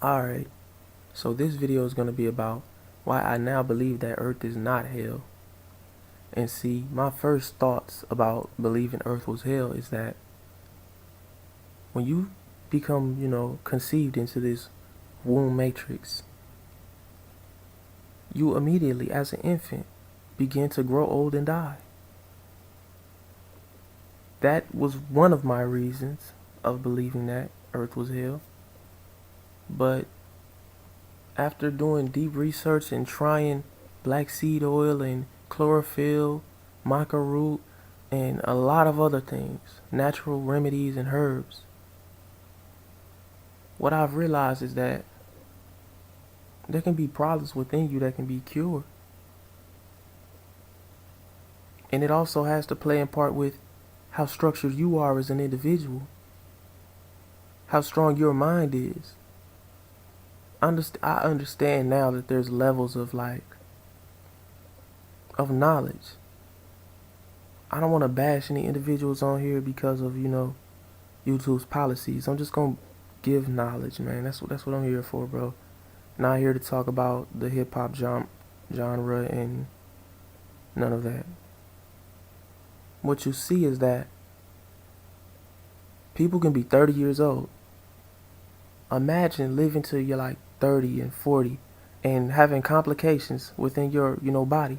Alright, so this video is going to be about why I now believe that Earth is not hell. And see, my first thoughts about believing Earth was hell is that when you become, conceived into this womb matrix, you immediately, as an infant, begin to grow old and die. That was one of my reasons of believing that Earth was hell. But after doing deep research and trying black seed oil and chlorophyll, maca root, and a lot of other things, natural remedies and herbs, what I've realized is that there can be problems within you that can be cured. And it also has to play in part with how structured you are as an individual, how strong your mind is. I understand now that there's levels of knowledge. I don't want to bash any individuals on here because of, YouTube's policies. I'm just going to give knowledge, man. That's what I'm here for, bro. Not here to talk about the hip hop genre and none of that. What you see is that people can be 30 years old. Imagine living till you're like 30 and 40 and having complications within your, body.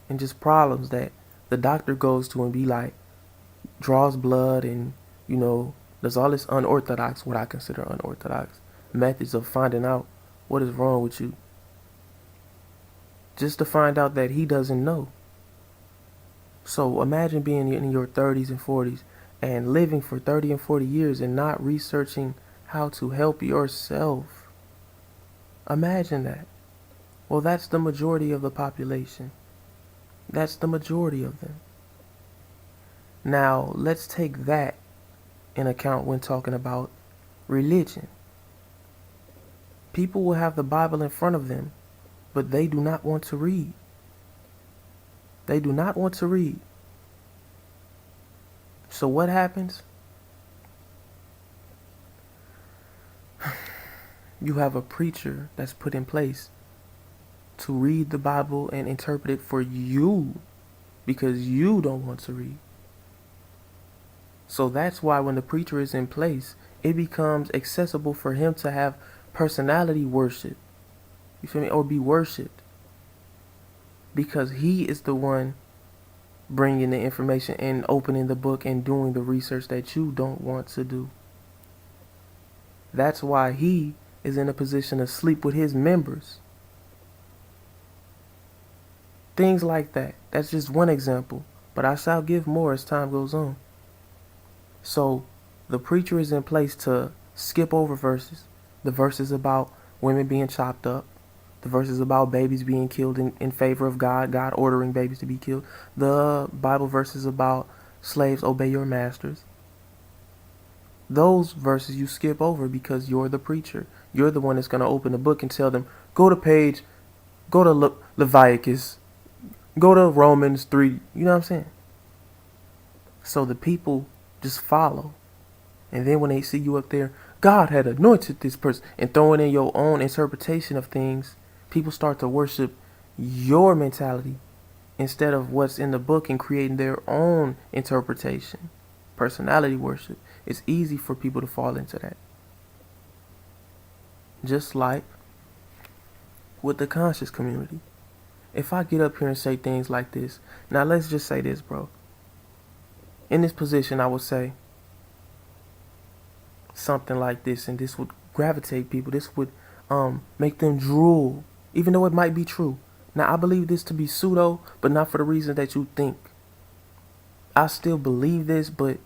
And just problems that the doctor goes to and be like, draws blood and, does all this unorthodox, what I consider unorthodox, methods of finding out what is wrong with you. Just to find out that he doesn't know. So imagine being in your 30s and 40s and living for 30 and 40 years and not researching how to help yourself. Imagine that. Well, that's the majority of the population. That's the majority of them. Now, let's take that in account when talking about religion. People will have the Bible in front of them, but they do not want to read. They do not want to read. So what happens? You have a preacher that's put in place to read the Bible and interpret it for you because you don't want to read. So that's why when the preacher is in place, it becomes accessible for him to have personality worship. You feel me? Or be worshipped. Because he is the one bringing the information and opening the book and doing the research that you don't want to do. That's why he is in a position to sleep with his members. Things like that. That's just one example. But I shall give more as time goes on. So the preacher is in place to skip over verses. The verses about women being chopped up. The verses about babies being killed in favor of God. God ordering babies to be killed. The Bible verses about slaves obey your masters. Those verses you skip over because you're the preacher. You're the one that's going to open the book and tell them, go to page, go to Leviticus, go to Romans 3. You know what I'm saying? So the people just follow. And then when they see you up there, God had anointed this person, and throwing in your own interpretation of things, people start to worship your mentality instead of what's in the book and creating their own interpretation. Personality worship. It's easy for people to fall into that. Just like with the conscious community. If I get up here and say things like this, now let's just say this, bro. In this position, I would say something like this, and this would gravitate people. This would make them drool, even though it might be true. Now, I believe this to be pseudo, but not for the reason that you think. I still believe this, but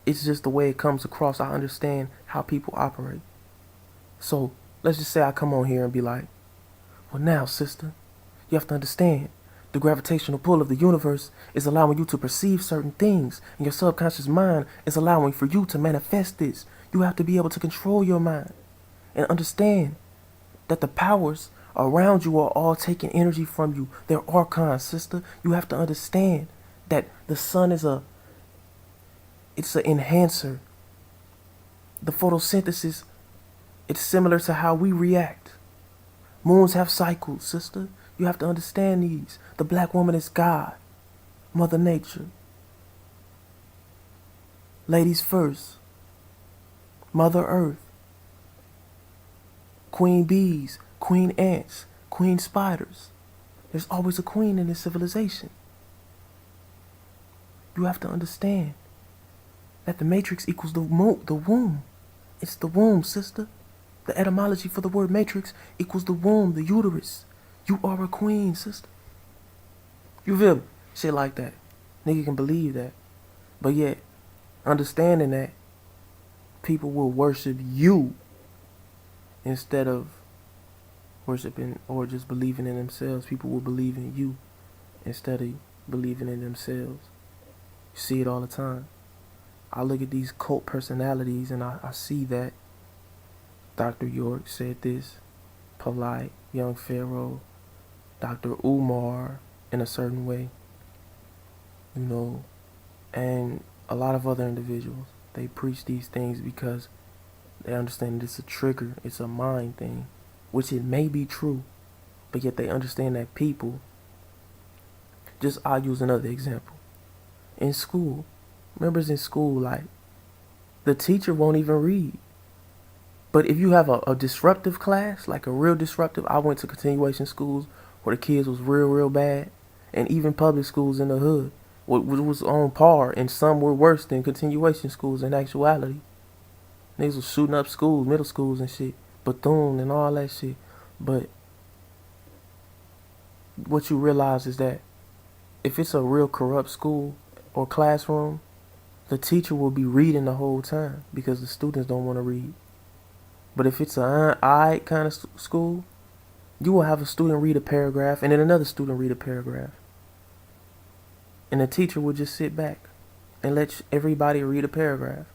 it's just the way it comes across. I understand how people operate. So let's just say I come on here and be like, well, now, sister, you have to understand. The gravitational pull of the universe is allowing you to perceive certain things, and your subconscious mind is allowing for you to manifest this. You have to be able to control your mind and understand that the powers around you are all taking energy from you. They're archons, sister. You have to understand that the sun is it's an enhancer. The photosynthesis It's similar to how we react. Moons have cycles, sister. You have to understand these. The black woman is God, Mother Nature. Ladies first, Mother Earth. Queen bees, queen ants, queen spiders. There's always a queen in this civilization. You have to understand that the matrix equals the womb. It's the womb, sister. The etymology for the word matrix equals the womb, the uterus. You are a queen, sister. You feel me? Shit like that. Nigga can believe that. But yet, understanding that, people will worship you instead of worshiping or just believing in themselves. People will believe in you instead of believing in themselves. You see it all the time. I look at these cult personalities and I see that. Dr. York said this, Polite, Young Pharaoh, Dr. Umar in a certain way, you know, and a lot of other individuals. They preach these things because they understand it's a trigger, it's a mind thing, which it may be true, but yet they understand that people, I'll use another example. In school, members in school, like, the teacher won't even read. But if you have a disruptive class, like a real disruptive, I went to continuation schools where the kids was real bad, and even public schools in the hood, which was on par, and some were worse than continuation schools in actuality. Niggas was shooting up schools, middle schools and shit, Bethune and all that shit. But what you realize is that if it's a real corrupt school or classroom, the teacher will be reading the whole time because the students don't want to read. But if it's an alright kind of school, you will have a student read a paragraph and then another student read a paragraph. And the teacher will just sit back and let everybody read a paragraph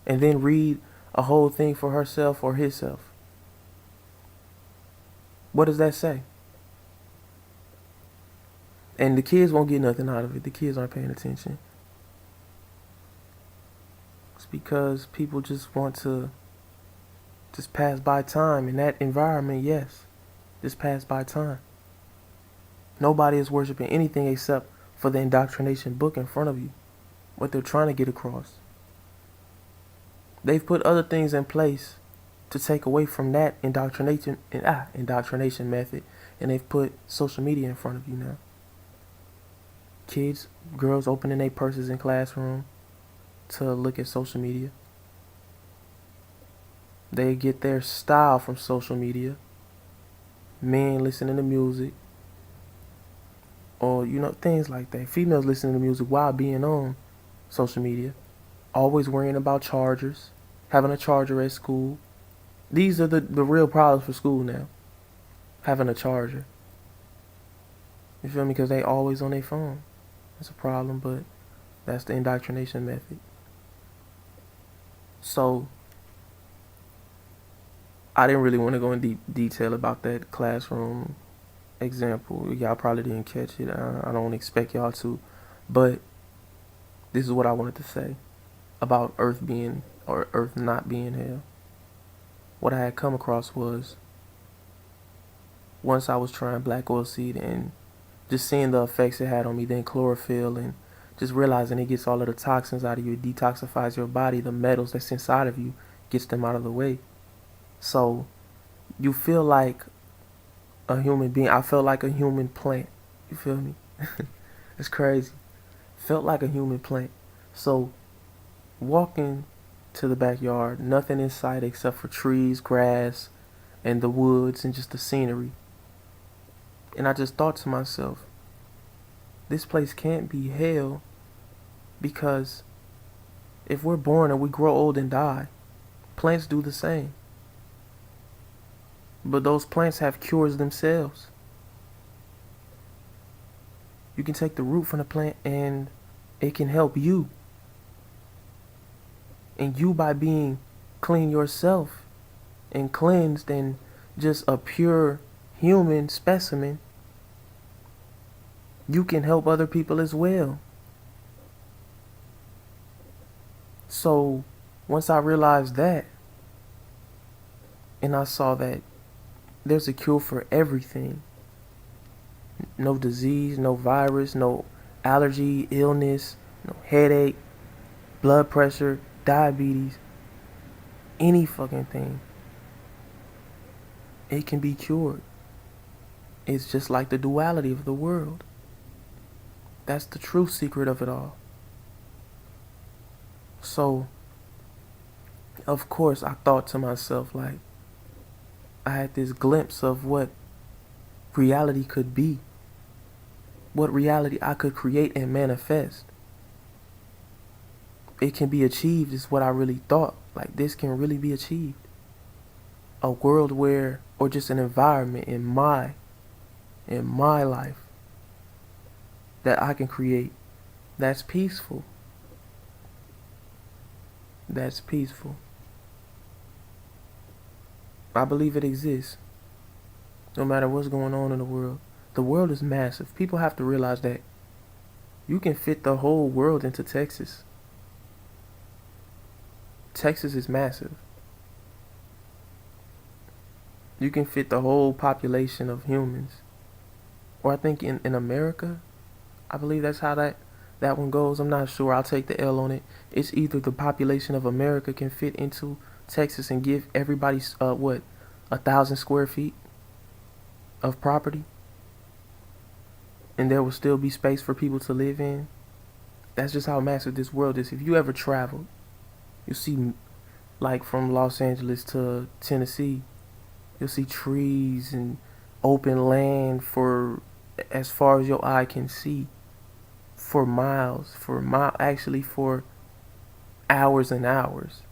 and then read a whole thing for herself or himself. What does that say? And the kids won't get nothing out of it. The kids aren't paying attention. It's because people just want to just pass by time in that environment. Yes, just pass by time. Nobody is worshiping anything except for the indoctrination book in front of you, what they're trying to get across. They've put other things in place to take away from that indoctrination method, and they've put social media in front of you now. Kids, girls opening their purses in classroom to look at social media. They get their style from social media. Men listening to music. Or, things like that. Females listening to music while being on social media. Always worrying about chargers. Having a charger at school. These are the real problems for school now. Having a charger. You feel me? Because they always on their phone. That's a problem, but that's the indoctrination method. So, I didn't really want to go in deep detail about that classroom example. Y'all probably didn't catch it. I don't expect y'all to. But this is what I wanted to say about Earth being, or Earth not being hell. What I had come across was, once I was trying black oil seed and just seeing the effects it had on me, then chlorophyll, and just realizing it gets all of the toxins out of you, it detoxifies your body, the metals that's inside of you, gets them out of the way. So you feel like a human being. I felt like a human plant. You feel me? It's crazy. Felt like a human plant. So walking to the backyard, nothing in sight except for trees, grass, and the woods, and just the scenery. And I just thought to myself, this place can't be hell, because if we're born and we grow old and die, plants do the same. But those plants have cures themselves. You can take the root from the plant and it can help you. And you, by being clean yourself and cleansed and just a pure human specimen, you can help other people as well. So once I realized that, and I saw that there's a cure for everything. No disease, no virus, no allergy, illness, no headache, blood pressure, diabetes, any fucking thing. It can be cured. It's just like the duality of the world. That's the true secret of it all. So, of course, I thought to myself, like, I had this glimpse of what reality could be, what reality I could create and manifest. It can be achieved, is what I really thought. Like, this can really be achieved. A world where, or just an environment in my life that I can create that's peaceful. That's peaceful. I believe it exists. No matter what's going on in the world. The world is massive. People have to realize that you can fit the whole world into Texas. Texas is massive. You can fit the whole population of humans. Or I think in America, I believe that's how that one goes. I'm not sure. I'll take the L on it. It's either the population of America can fit into Texas and give everybody 1,000 square feet of property, and there will still be space for people to live in. That's just how massive this world is. If you ever traveled, you see, like from Los Angeles to Tennessee, you'll see trees and open land for as far as your eye can see, for miles, actually for hours and hours.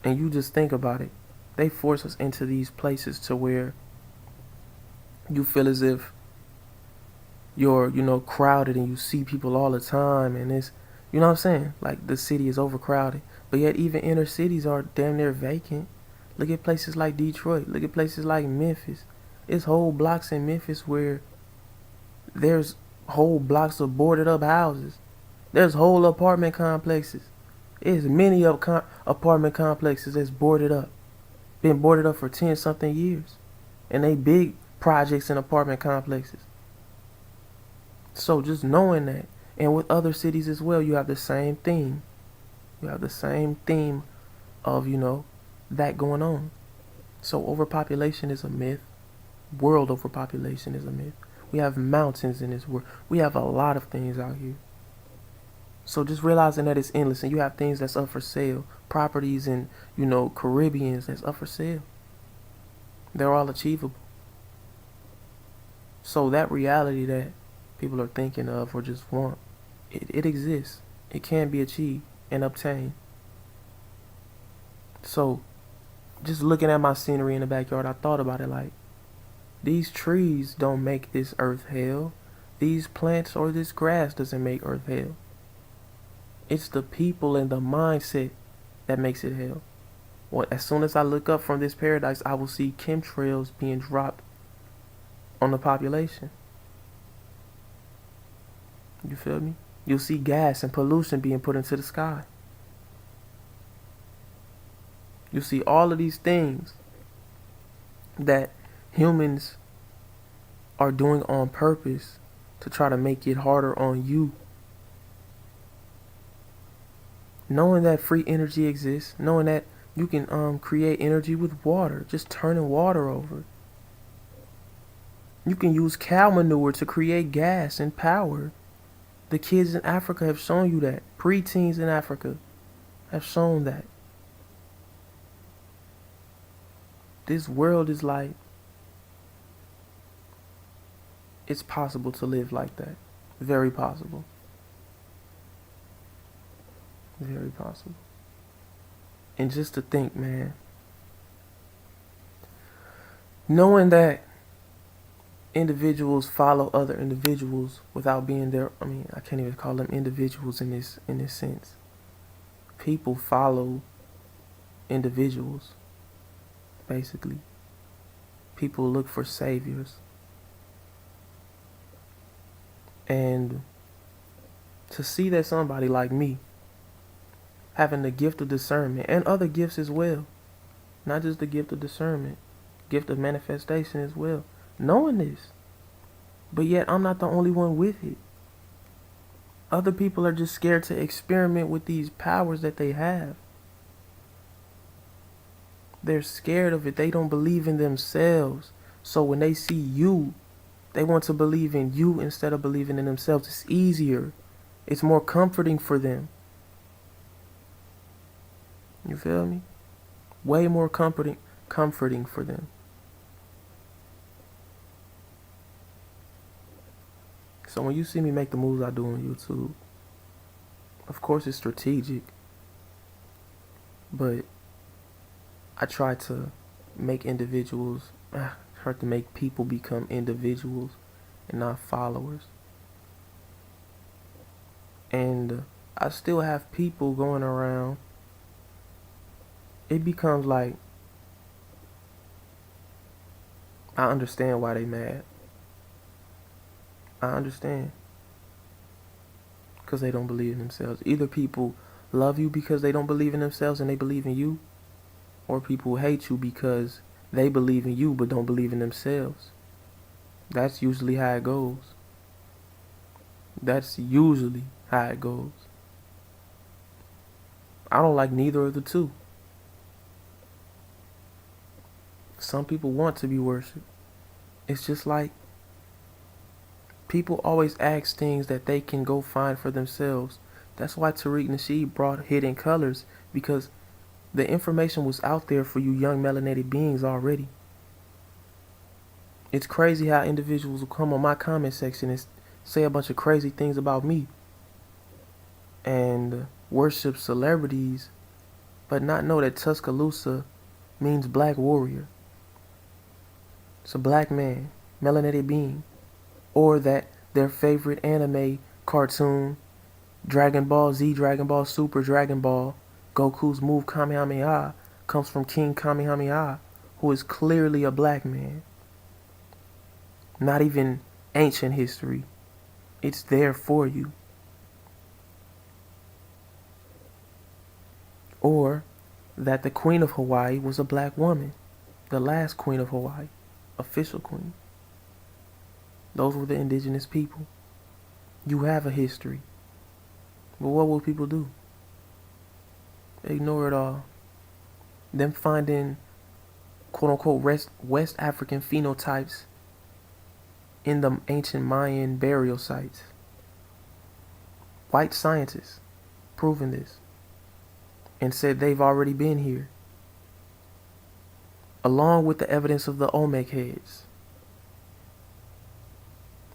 And you just think about it. They force us into these places to where you feel as if you're, crowded, and you see people all the time, and it's, you know what I'm saying? Like, the city is overcrowded. But yet even inner cities are damn near vacant. Look at places like Detroit. Look at places like Memphis. There's whole blocks in Memphis where there's whole blocks of boarded up houses. There's whole apartment complexes. There's many apartment complexes that's boarded up. Been boarded up for 10 something years. And they big projects and apartment complexes. So just knowing that, and with other cities as well, you have the same theme. You have the same theme of, that going on. So overpopulation is a myth. World overpopulation is a myth. We have mountains in this world. We have a lot of things out here. So just realizing that it's endless, and you have things that's up for sale. Properties in, Caribbeans that's up for sale. They're all achievable. So that reality that people are thinking of or just want, it exists. It can be achieved and obtained. So just looking at my scenery in the backyard, I thought about it like, these trees don't make this earth hell. These plants or this grass doesn't make earth hell. It's the people and the mindset that makes it hell. Well, as soon as I look up from this paradise, I will see chemtrails being dropped on the population. You feel me? You'll see gas and pollution being put into the sky. You'll see all of these things that humans are doing on purpose to try to make it harder on you. Knowing that free energy exists, knowing that you can create energy with water, just turning water over. You can use cow manure to create gas and power. The kids in Africa have shown you that. Preteens in Africa have shown that. This world is like, it's possible to live like that. Very possible. Very possible. And just to think, man, knowing that individuals follow other individuals without being there, I can't even call them individuals in this sense. People follow individuals, basically. People look for saviors. And to see that somebody like me, having the gift of discernment and other gifts as well, not just the gift of discernment, gift of manifestation as well. Knowing this. But yet I'm not the only one with it. Other people are just scared to experiment with these powers that they have. They're scared of it. They don't believe in themselves. So when they see you, they want to believe in you instead of believing in themselves. It's easier. It's more comforting for them. You feel me? Way more comforting for them. So when you see me make the moves I do on YouTube, of course it's strategic, but I try to make try to make people become individuals and not followers. And I still have people going around. It becomes like, I understand why they mad. I understand. Because they don't believe in themselves. Either people love you because they don't believe in themselves and they believe in you, or people hate you because they believe in you but don't believe in themselves. That's usually how it goes. That's usually how it goes. I don't like neither of the two. Some people want to be worshipped. It's just like people always ask things that they can go find for themselves. That's why Tariq Nasheed brought Hidden Colors, because the information was out there for you young melanated beings already. It's crazy how individuals will come on my comment section and say a bunch of crazy things about me and worship celebrities, but not know that Tuscaloosa means black warrior. It's a black man, melanated being. Or that their favorite anime cartoon, Dragon Ball Z, Dragon Ball Super, Dragon Ball, Goku's move Kamehameha, comes from King Kamehameha, who is clearly a black man. Not even ancient history. It's there for you. Or that the Queen of Hawaii was a black woman. The last Queen of Hawaii. Official queen. Those were the indigenous people. You have a history. But what will people do? Ignore it all. Them finding quote-unquote West African phenotypes in the ancient Mayan burial sites. White scientists proving this and said they've already been here, along with the evidence of the Olmec heads.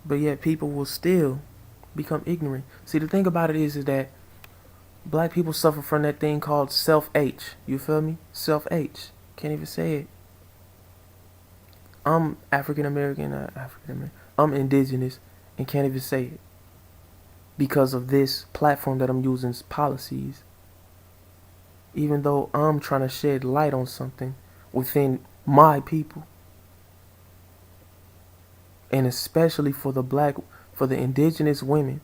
But yet people will still become ignorant. See, the thing about it is that black people suffer from that thing called self-H. You feel me? Self-H. Can't even say it. I'm African-American, I'm indigenous and can't even say it because of this platform that I'm using's policies. Even though I'm trying to shed light on something within my people. And especially for the indigenous women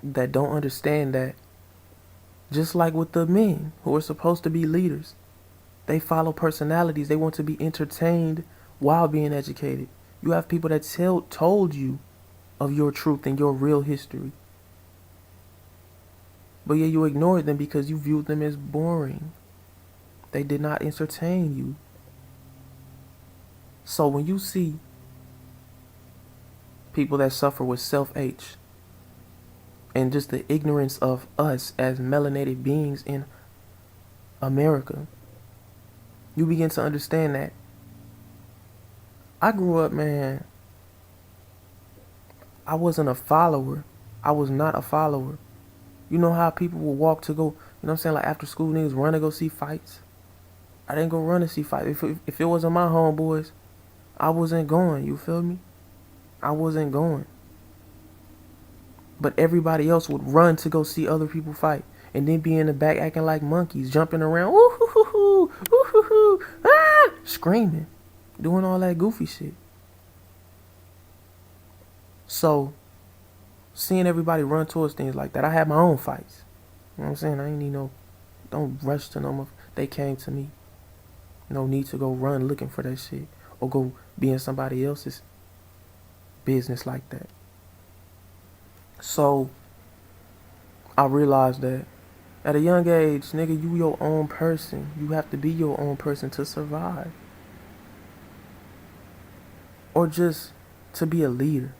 that don't understand that, just like with the men who are supposed to be leaders, they follow personalities. They want to be entertained while being educated. You have people that told you of your truth and your real history. But yet you ignored them because you viewed them as boring. They did not entertain you. So when you see people that suffer with self-H and just the ignorance of us as melanated beings in America, you begin to understand that. I grew up, man, I wasn't a follower. I was not a follower. You know how people will walk to go, you know what I'm saying, like after school niggas run to go see fights? I didn't go run to see fights. If it wasn't my homeboys, I wasn't going, you feel me? I wasn't going. But everybody else would run to go see other people fight. And then be in the back acting like monkeys, jumping around, ooh hoo hoo hoo, ooh hoo hoo, ah, screaming, doing all that goofy shit. So, seeing everybody run towards things like that, I had my own fights. You know what I'm saying? I ain't need no, don't rush to no more. They came to me. No need to go run looking for that shit or go be in somebody else's business like that. So I realized that at a young age, nigga, you your own person. You have to be your own person to survive. Or just to be a leader.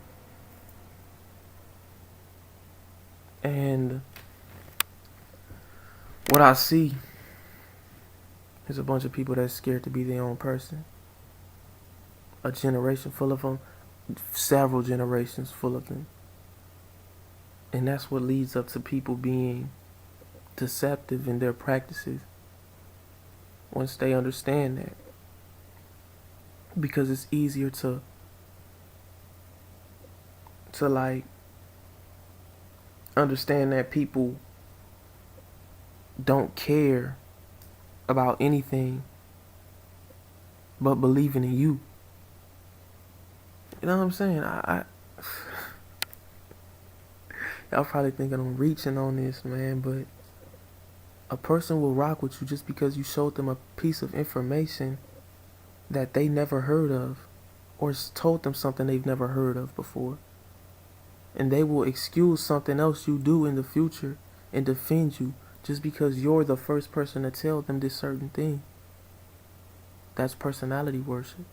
And what I see is a bunch of people that's scared to be their own person. A generation full of them, several generations full of them. And that's what leads up to people being deceptive in their practices once they understand that. Because it's easier to like understand that people don't care about anything but believing in you. You know what I'm saying? Y'all probably thinking I'm reaching on this, man, but a person will rock with you just because you showed them a piece of information that they never heard of, or told them something they've never heard of before. And they will excuse something else you do in the future and defend you just because you're the first person to tell them this certain thing. That's personality worship.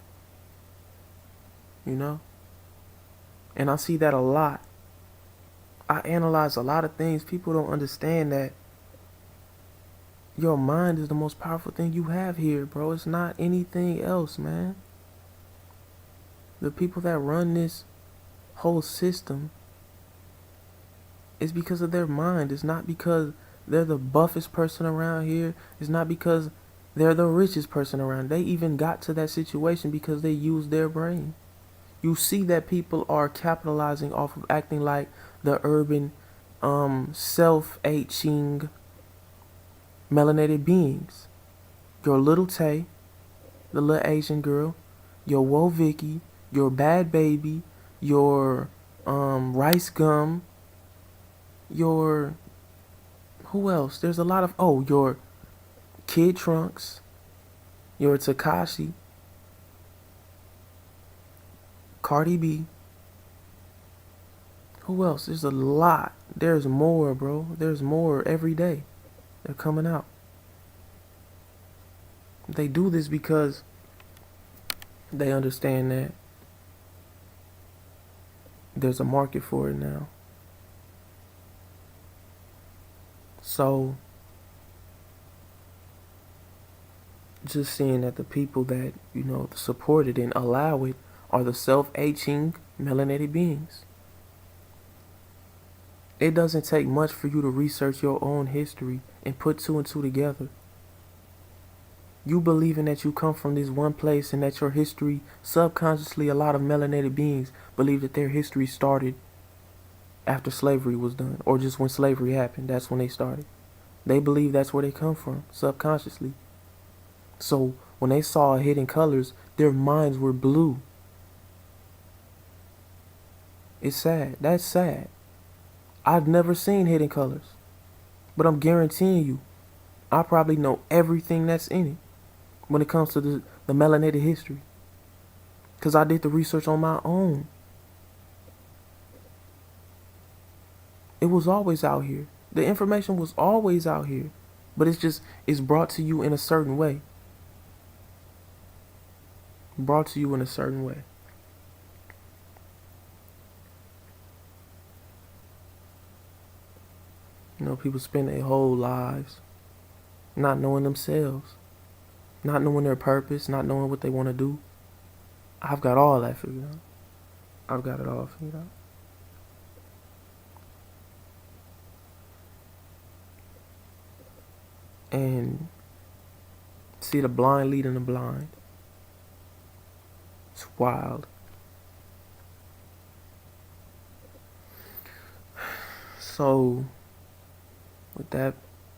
You know? And I see that a lot. I analyze a lot of things. People don't understand that your mind is the most powerful thing you have here, bro. It's not anything else, man. The people that run this whole system is because of their mind. It's not because they're the buffest person around here. It's not because they're the richest person around. They even got to that situation because they used their brain. You see that people are capitalizing off of acting like the urban, self-hating, melanated beings. Your little Tay, the little Asian girl, your Woah Vicky, your Bad Baby, your Rice Gum, your, who else? There's a lot of, your Kid Trunks, your Tekashi, Cardi B. Who else? There's a lot. There's more, bro. There's more every day. They're coming out. They do this because they understand that there's a market for it now. So, just seeing that the people that, support it and allow it are the self-hating melanated beings. It doesn't take much for you to research your own history and put two and two together. You believing that you come from this one place and that your history, subconsciously, a lot of melanated beings believe that their history started after slavery was done, or just when slavery happened. That's when they started. They believe that's where they come from, subconsciously. So when they saw Hidden Colors, their minds were blue. It's sad. That's sad. I've never seen Hidden Colors, but I'm guaranteeing you, I probably know everything that's in it when it comes to the melanated history, because I did the research on my own. It was always out here. The information was always out here, but it's brought to you in a certain way. Brought to you in a certain way. People spend their whole lives not knowing themselves, not knowing their purpose, not knowing what they want to do. I've got all that figured out. I've got it all figured out. And see the blind leading the blind. It's wild. So, with that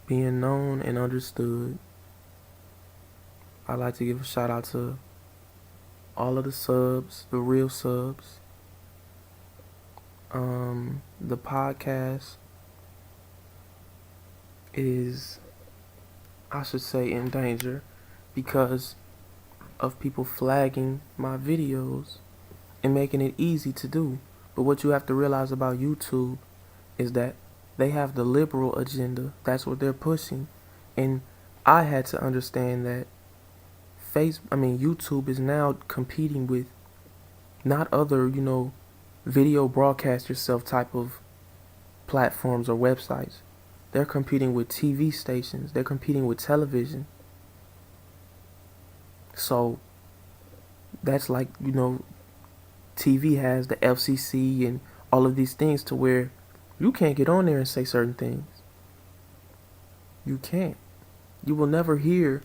being known and understood, I'd like to give a shout out to all of the subs, the real subs. The podcast is, I should say, in danger because of people flagging my videos and making it easy to do. But what you have to realize about YouTube is that they have the liberal agenda. That's what they're pushing. And I had to understand that YouTube is now competing with not other, video broadcast yourself type of platforms or websites. They're competing with TV stations. They're competing with television. So that's like, TV has the FCC and all of these things to where you can't get on there and say certain things. You can't. You will never hear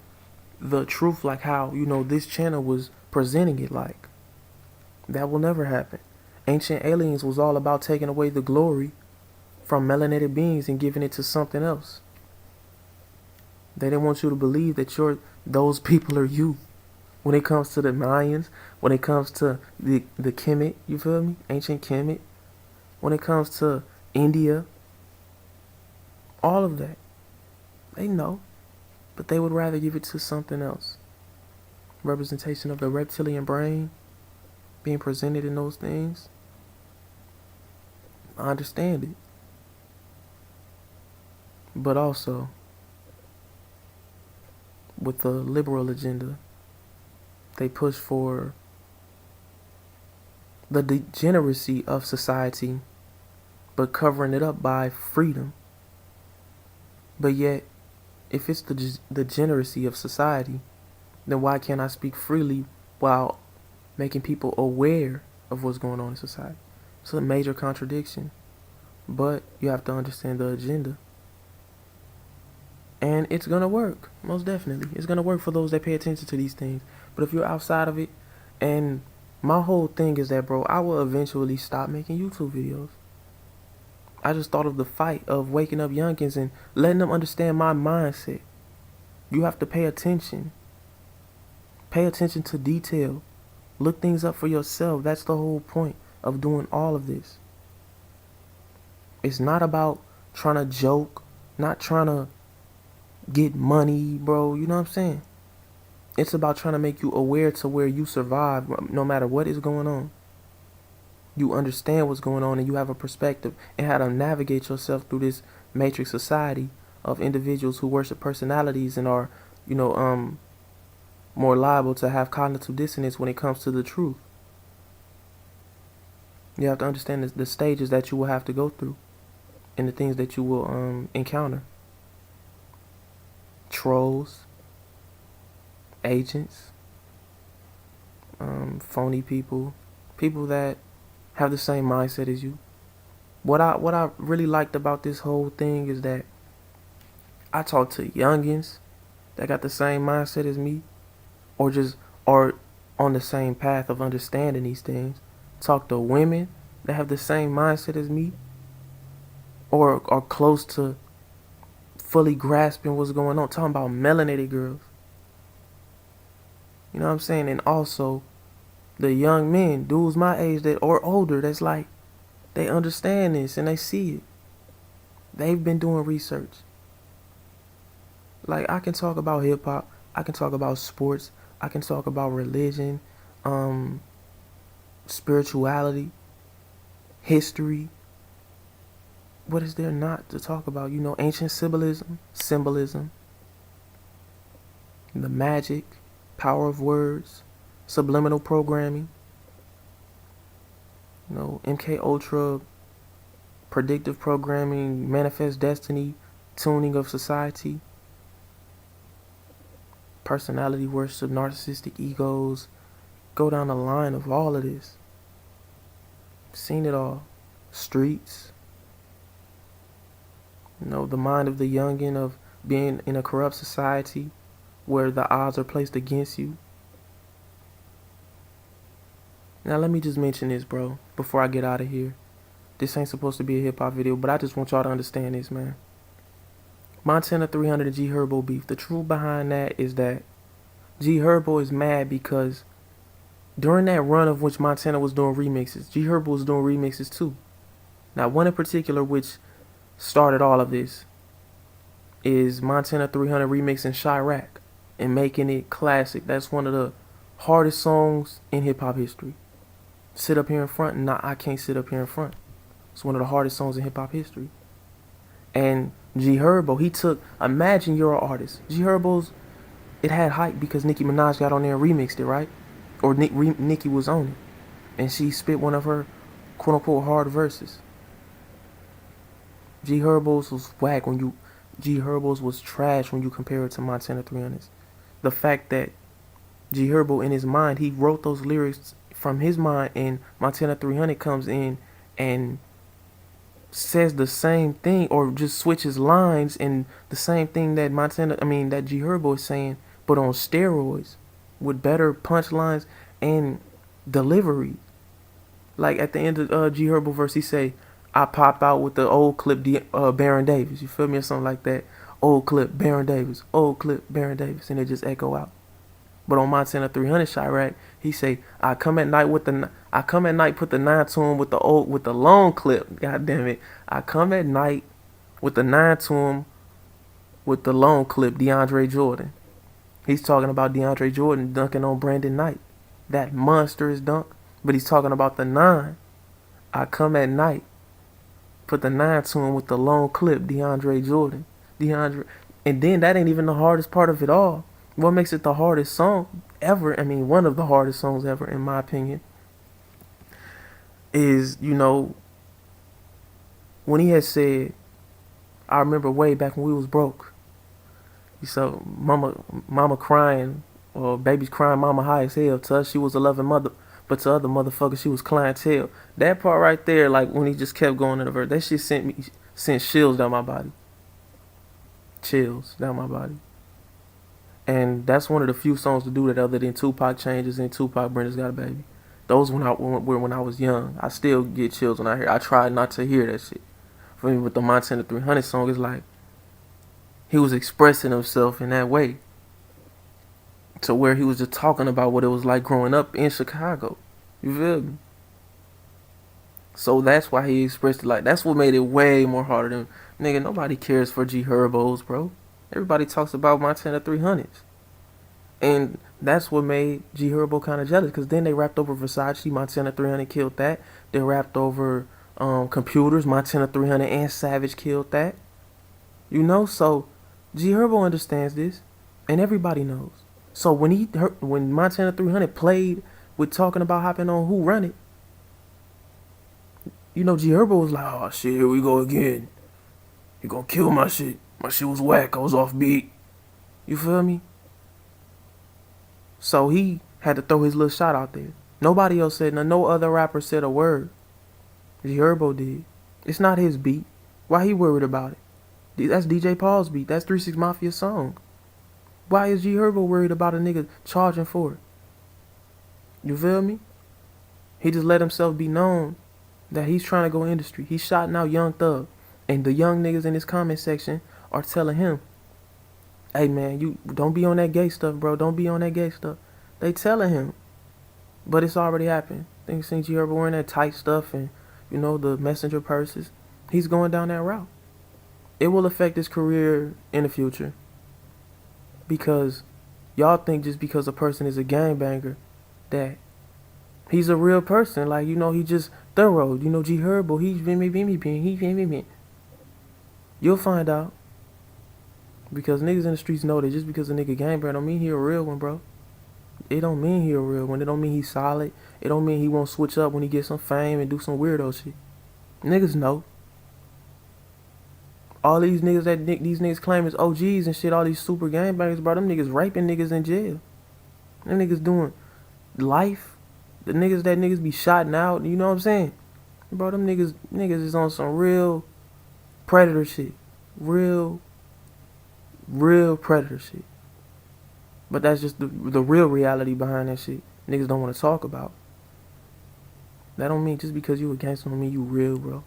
the truth like how, this channel was presenting it like. That will never happen. Ancient Aliens was all about taking away the glory from melanated beings and giving it to something else. They didn't want you to believe that those people are you. When it comes to the Mayans, when it comes to the Kemet, you feel me? Ancient Kemet. When it comes to India, all of that. They know. But they would rather give it to something else. Representation of the reptilian brain being presented in those things. I understand it. But also, with the liberal agenda, they push for the degeneracy of society, but covering it up by freedom. But yet, if it's the degeneracy of society, then why can't I speak freely while making people aware of what's going on in society? It's a major contradiction. But you have to understand the agenda. And it's going to work, most definitely. It's going to work for those that pay attention to these things. But if you're outside of it, and my whole thing is that, bro, I will eventually stop making YouTube videos. I just thought of the fight of waking up youngins and letting them understand my mindset. You have to pay attention. Pay attention to detail. Look things up for yourself. That's the whole point of doing all of this. It's not about trying to joke, not trying to get money, bro. You know what I'm saying? It's about trying to make you aware to where you survive no matter what is going on. You understand what's going on and you have a perspective and how to navigate yourself through this matrix society of individuals who worship personalities and are, more liable to have cognitive dissonance when it comes to the truth. You have to understand the stages that you will have to go through and the things that you will encounter. Trolls, agents, phony people that have the same mindset as you. What I really liked about this whole thing is that I talk to youngins that got the same mindset as me, or just are on the same path of understanding these things. Talk to women that have the same mindset as me, or are close to fully grasping what's going on. Talking about melanated girls. You know what I'm saying? And also the young men, dudes my age that or older, that's like, they understand this and they see it. They've been doing research. Like, I can talk about hip hop, I can talk about sports, I can talk about religion, spirituality, history. What is there not to talk about? Ancient symbolism, the magic, power of words, subliminal programming, MK Ultra, predictive programming, manifest destiny, tuning of society, personality worship, narcissistic egos. Go down the line of all of this. Seen it all. Streets. The mind of the youngin of being in a corrupt society where the odds are placed against you. Now let me just mention this, bro, before I get out of here. This ain't supposed to be a hip-hop video, but I just want y'all to understand this, man. Montana 300 and G Herbo beef. The truth behind that is that G Herbo is mad because during that run of which Montana was doing remixes, G Herbo was doing remixes too. Now, one in particular which started all of this is Montana 300 remixing Chirac and making it classic. That's one of the hardest songs in hip hop history. Sit Up Here in Front, nah, I Can't Sit Up Here in Front. It's one of the hardest songs in hip hop history. And G Herbo, he took, imagine you're an artist. G Herbo's, it had hype because Nicki Minaj got on there and remixed it, right? Or Nicki was on it. And she spit one of her quote unquote hard verses. G Herbo's was whack when you, G Herbo's was trash when you compare it to Montana 300's. The fact that G Herbo in his mind, he wrote those lyrics from his mind, and Montana 300 comes in and says the same thing, or just switches lines, and the same thing that that G Herbo is saying, but on steroids, with better punchlines and delivery. Like at the end of G Herbo verse, he say, "I pop out with the old clip, Baron Davis." You feel me, or something like that. Old clip, Baron Davis. Old clip, Baron Davis, and it just echo out. But on Montana 300 Chirac, he say, I come at night, put the 9 to him with the long clip. God damn it. I come at night with the 9 to him with the long clip, DeAndre Jordan. He's talking about DeAndre Jordan dunking on Brandon Knight. That monstrous dunk. But he's talking about the 9. I come at night, put the 9 to him with the long clip, DeAndre Jordan. And then that ain't even the hardest part of it all. What makes it the hardest song ever, one of the hardest songs ever, in my opinion, is, when he had said, I remember way back when we was broke. You saw mama crying, or baby's crying, mama high as hell. To us, she was a loving mother, but to other motherfuckers, she was clientele. That part right there, like when he just kept going in the verse, that shit sent chills down my body. Chills down my body. And that's one of the few songs to do that, other than Tupac Changes and Tupac Brenda's Got a Baby. Those when I was young. I still get chills when I hear. I try not to hear that shit. For me, with the Montana 300 song, it's like he was expressing himself in that way, to where he was just talking about what it was like growing up in Chicago. You feel me? So that's why he expressed it like. That's what made it way more harder than, nigga, nobody cares for G Herbos, bro. Everybody talks about Montana 300s. And that's what made G Herbo kind of jealous, because then they rapped over Versace, Montana 300 killed that. They rapped over Computers, Montana 300 and Savage killed that. So G Herbo understands this, and everybody knows. So when Montana 300 played with talking about hopping on Who Run It, G Herbo was like, oh shit, here we go again. You gonna kill my shit. My shit was whack. I was off beat. You feel me? So he had to throw his little shot out there. Nobody else said, no other rapper said a word. G Herbo did. It's not his beat. Why he worried about it? That's DJ Paul's beat. That's 3 6 Mafia's song. Why is G Herbo worried about a nigga charging for it? You feel me? He just let himself be known that he's trying to go industry. He's shouting out Young Thug. And the young niggas in his comment section are telling him, hey man, you don't be on that gay stuff, bro. Don't be on that gay stuff. They telling him. But it's already happened. I think since G Herbo wearing that tight stuff and, the messenger purses, he's going down that route. It will affect his career in the future. Because y'all think just because a person is a gangbanger that he's a real person. Like, he just thorough. G Herbo, he's You'll find out. Because niggas in the streets know that just because a nigga gangbanger don't mean he a real one, bro. It don't mean he a real one. It don't mean he's solid. It don't mean he won't switch up when he gets some fame and do some weirdo shit. Niggas know. All these niggas these niggas claim is OGs and shit, all these super gangbangers, bro, them niggas raping niggas in jail. Them niggas doing life. The niggas be shotting out, you know what I'm saying? Bro, them niggas is on some real predator shit. Real predator shit. But that's just the real reality behind that shit. Niggas don't want to talk about. That don't mean just because you a gangster don't mean you real, bro.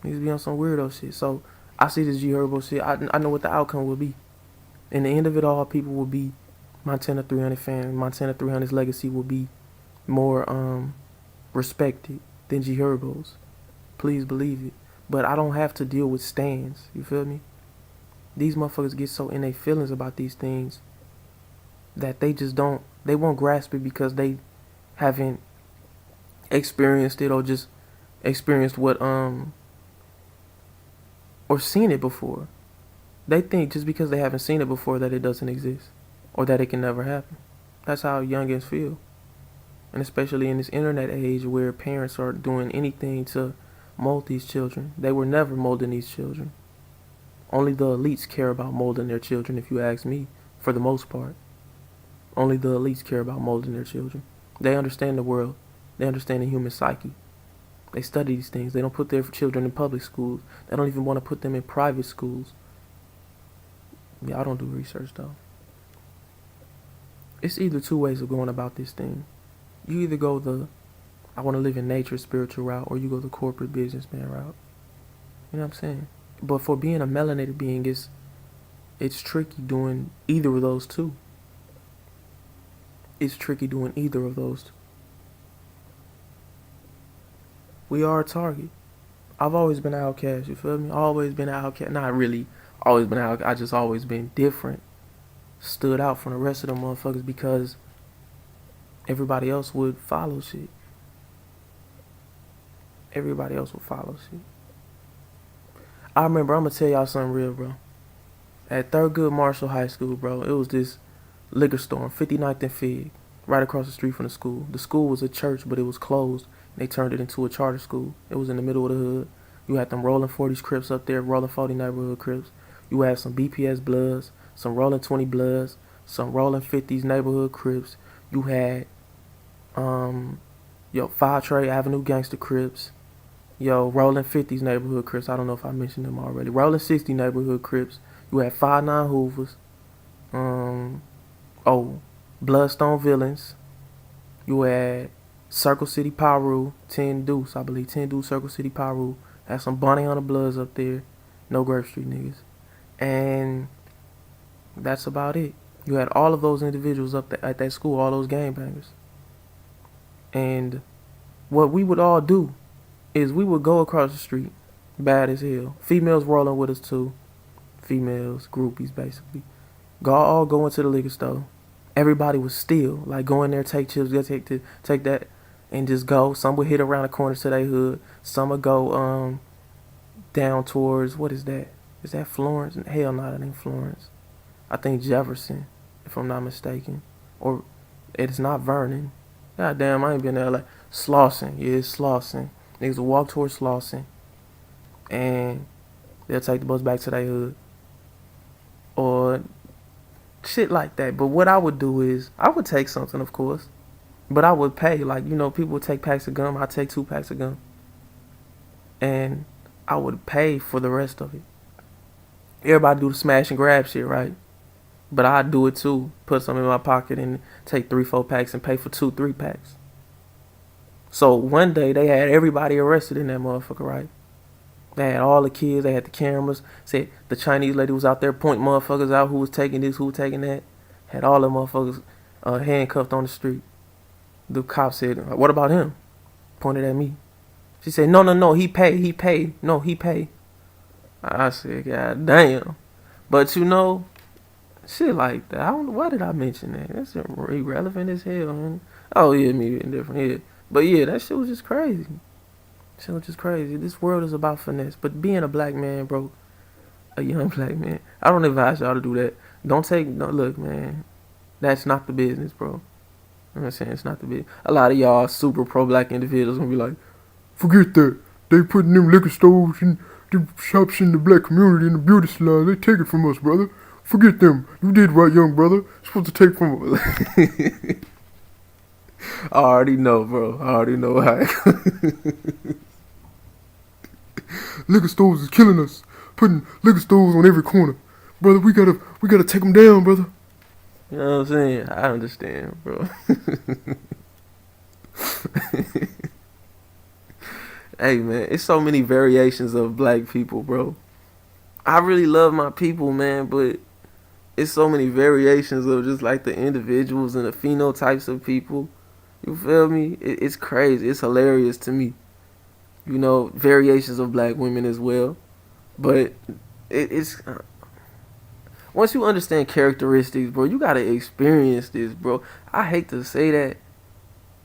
Niggas be on some weirdo shit. So I see this G Herbo shit. I know what the outcome will be. In the end of it all, people will be Montana 300 fans. Montana 300's legacy will be more respected than G Herbo's. Please believe it. But I don't have to deal with stands. You feel me? These motherfuckers get so in their feelings about these things that they just don't They won't grasp it because they haven't experienced it or just experienced what or seen it before. They think just because they haven't seen it before that it doesn't exist or that it can never happen. That's how youngins feel. And especially in this internet age where parents are doing anything to mold these children. They were never molding these children. Only the elites care about molding their children, if you ask me, for the most part. Only the elites care about molding their children. They understand the world. They understand the human psyche. They study these things. They don't put their children in public schools. They don't even want to put them in private schools. Yeah, I don't do research though. It's either two ways of going about this thing. You either go the I want to live in nature spiritual route, or you go the corporate businessman route. You know what I'm saying? But for being a melanated being, it's tricky doing either of those two. It's tricky doing either of those. We are a target. I've always been an outcast, you feel me? Always been an outcast. Not really always been an outcast. I just always been different. Stood out from the rest of them motherfuckers because everybody else would follow shit. Everybody else would follow shit. I remember, I'm gonna tell y'all something real, bro. At Thurgood Marshall High School, bro, it was this liquor store on 59th and Fig, right across the street from the school. The school was a church, but it was closed. They turned it into a charter school. It was in the middle of the hood. You had them Rolling 40s Crips up there, Rolling 40 neighborhood Crips. You had some BPS Bloods, some Rolling 20 Bloods, some Rolling 50s neighborhood Crips. You had, 5 Trey Avenue Gangster Crips. Rolling 50s neighborhood Crips. I don't know if I mentioned them already. Rolling 60 neighborhood Crips. You had 5'9" Hoovers. Bloodstone Villains. You had Circle City Piru, 10 Deuce, I believe. 10 Deuce, Circle City Piru. Had some Bonnie on the Bloods up there. No Grape Street niggas. And that's about it. You had all of those individuals up at that school, all those gangbangers. And what we would all do is we would go across the street, bad as hell. Females rolling with us too. Females, groupies basically. All go into the liquor store. Everybody would steal, like go in there, take chips, take that, and just go. Some would hit around the corner to their hood. Some would go down towards, what is that? Is that Florence? Hell no, that ain't Florence. I think Jefferson, if I'm not mistaken. Or it's not Vernon. God damn, I ain't been there. Like Slauson, yeah, it's Slauson. Niggas will walk towards Slauson, and they'll take the bus back to their hood. Or shit like that. But what I would do is, I would take something, of course. But I would pay. Like, people would take packs of gum. I'd take 2 packs of gum. And I would pay for the rest of it. Everybody do the smash and grab shit, right? But I'd do it too. Put some in my pocket and take 3-4 packs and pay for 2-3 packs. So one day they had everybody arrested in that motherfucker, right? They had all the kids, they had the cameras. Said the Chinese lady was out there pointing motherfuckers out who was taking this, who was taking that. Had all the motherfuckers handcuffed on the street. The cop said, "What about him?" Pointed at me. She said, No, he paid. No, he paid. I said, God damn. But shit like that. I don't know, why did I mention that? That's irrelevant as hell, man. Oh yeah, me being different, yeah. But yeah, that shit was just crazy. Shit was just crazy. This world is about finesse. But being a black man, bro, a young black man, I don't advise y'all to do that. Look, man, that's not the business, bro. You know what I'm saying? It's not the business. A lot of y'all super pro-black individuals gonna be like, forget that. They putting them liquor stores and the shops in the black community in the beauty salon. They take it from us, brother. Forget them. You did right, young brother. You're supposed to take from us. I already know, bro. I already know how. Liquor stores is killing us. Putting liquor stores on every corner, brother. We gotta take them down, brother. You know what I'm saying? I understand, bro. Hey, man, it's so many variations of black people, bro. I really love my people, man, but it's so many variations of just like the individuals and the phenotypes of people. You feel me? It's crazy. It's hilarious to me. Variations of black women as well. But it's once you understand characteristics, bro, you gotta experience this, bro. I hate to say that,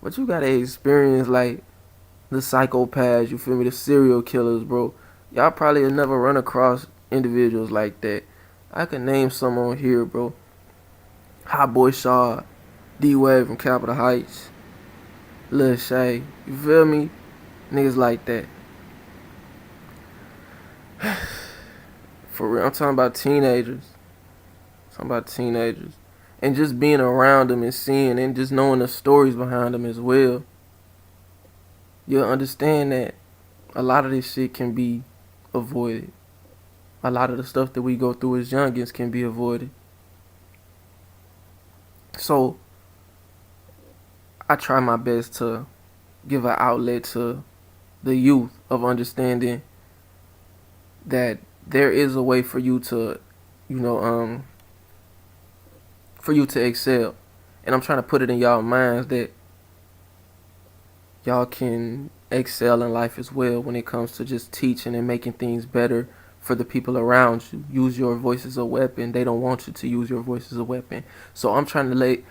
but you gotta experience like the psychopaths, you feel me, the serial killers, bro. Y'all probably have never run across individuals like that. I can name some on here, bro. Hot Boy Shaw, D-Wave from Capitol Heights, Lil Shay, you feel me? Niggas like that. For real, I'm talking about teenagers. And just being around them and seeing and just knowing the stories behind them as well. You'll understand that a lot of this shit can be avoided. A lot of the stuff that we go through as youngins can be avoided. So, I try my best to give an outlet to the youth of understanding that there is a way for you to, for you to excel. And I'm trying to put it in y'all minds that y'all can excel in life as well when it comes to just teaching and making things better for the people around you. Use your voice as a weapon. They don't want you to use your voice as a weapon. So I'm trying to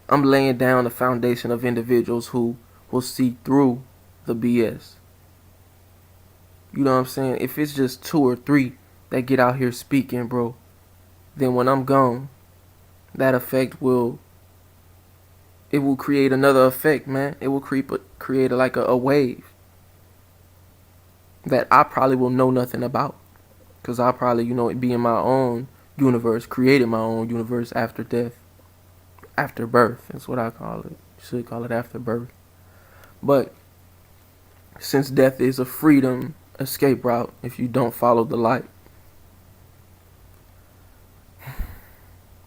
I'm laying down the foundation of individuals who will see through the BS. You know what I'm saying? If it's just 2 or 3 that get out here speaking, bro, then when I'm gone, that effect will create another effect, man. It will create a wave that I probably will know nothing about. Because I'll probably, be in my own universe, creating my own universe after death. After birth, that's what I call it. You should call it after birth. But since death is a freedom escape route if you don't follow the light.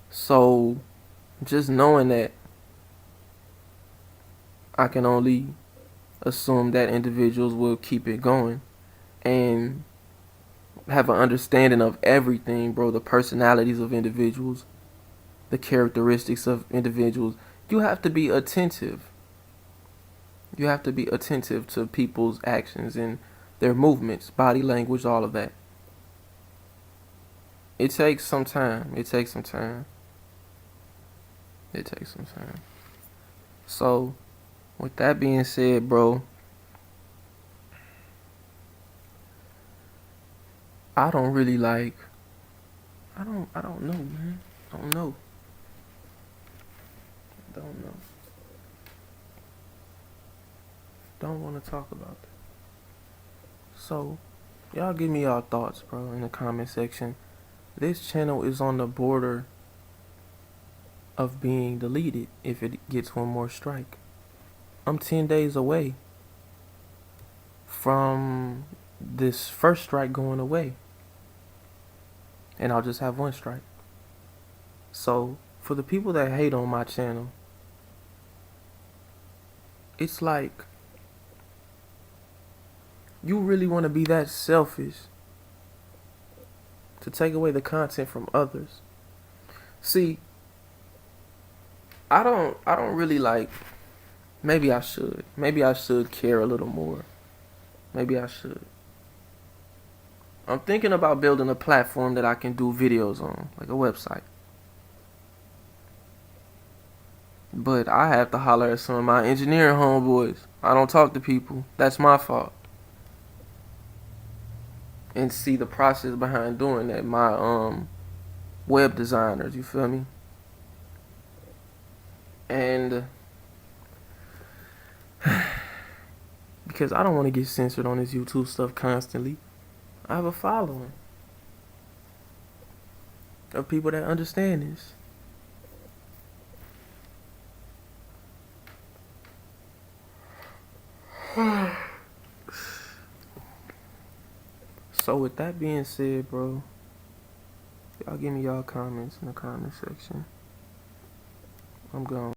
So, just knowing that, I can only assume that individuals will keep it going and have an understanding of everything, bro. The personalities of individuals, the characteristics of individuals. You have to be attentive. You have to be attentive to people's actions and their movements, body language, all of that. It takes some time. So, with that being said, bro, I don't really like. I don't know, man. I don't know. Don't want to talk about that. So, y'all give me y'all thoughts, bro, in the comment section. This channel is on the border of being deleted if it gets one more strike. I'm 10 days away from this first strike going away. And I'll just have one strike. So, for the people that hate on my channel, it's like, you really want to be that selfish to take away the content from others? See, I don't really like. Maybe I should. Maybe I should care a little more. Maybe I should. I'm thinking about building a platform that I can do videos on, like a website. But I have to holler at some of my engineering homeboys. I don't talk to people. That's my fault. And see the process behind doing that. My web designers, you feel me? And because I don't want to get censored on this YouTube stuff constantly, I have a following of people that understand this. So with that being said, bro, y'all give me y'all comments in the comment section. I'm gone.